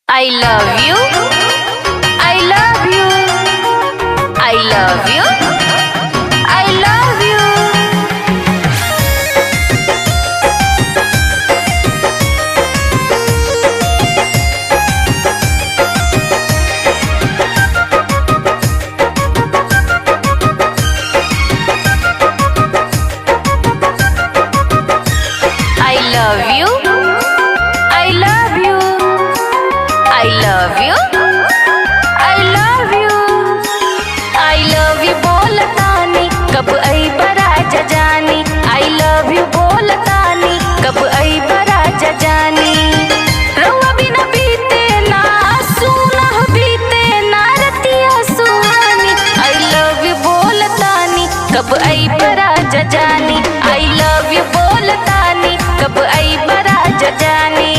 I love you. I love you. I love you. I love you. I love you. I love you. I love you. I love you. I love you बोलतानी कब आई बराजा जानी। I love you बोलतानी कब आई बराजा जानी। रउआ बिना बीते ना सुना बीते ना रतिया सुहानी। I love you बोलतानी कब आई बराजा जानी। I love you बोलतानी कब आई बराजा जानी।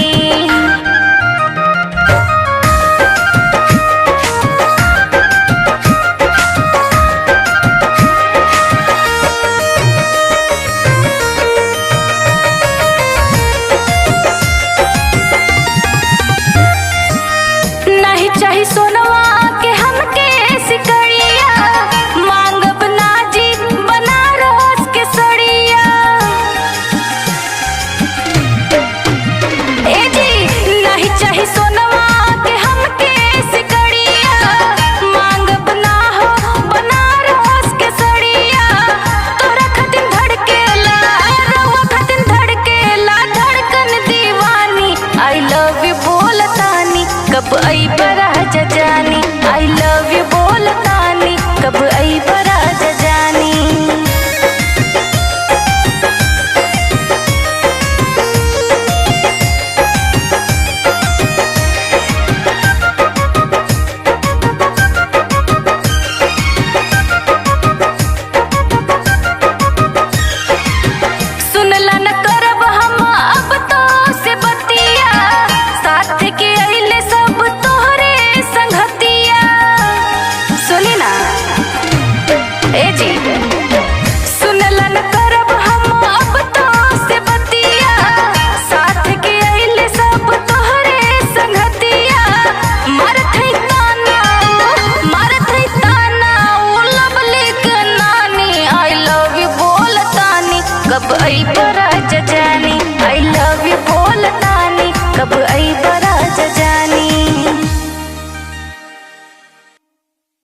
नहीं चाही सोनवा के हमके सिकड़िया। मांगब नाजी बनारस के सड़िया। ए जी नहीं चाही सोनवा के हमके सिकड़िया। मांगब ना हो बनारस के सड़िया। तोरा खातिर धड़केला रउआ खातिर धड़केला धड़कन दीवानी। I love you बोलतानी कब आई बराजा जानी। I love you बोलतानी कब आई बराजा जानी। सुनला न करब हम अब तो से बतिया। साथ के अइले सब तोहरे संगतिया। सुनी ना ए जी सुनला न करब हम अब तो से बतिया। साथ के अइले सब तोहरे संगतिया। मारत है ताना उ लवली के नानी। I love you बोलतानी कब आई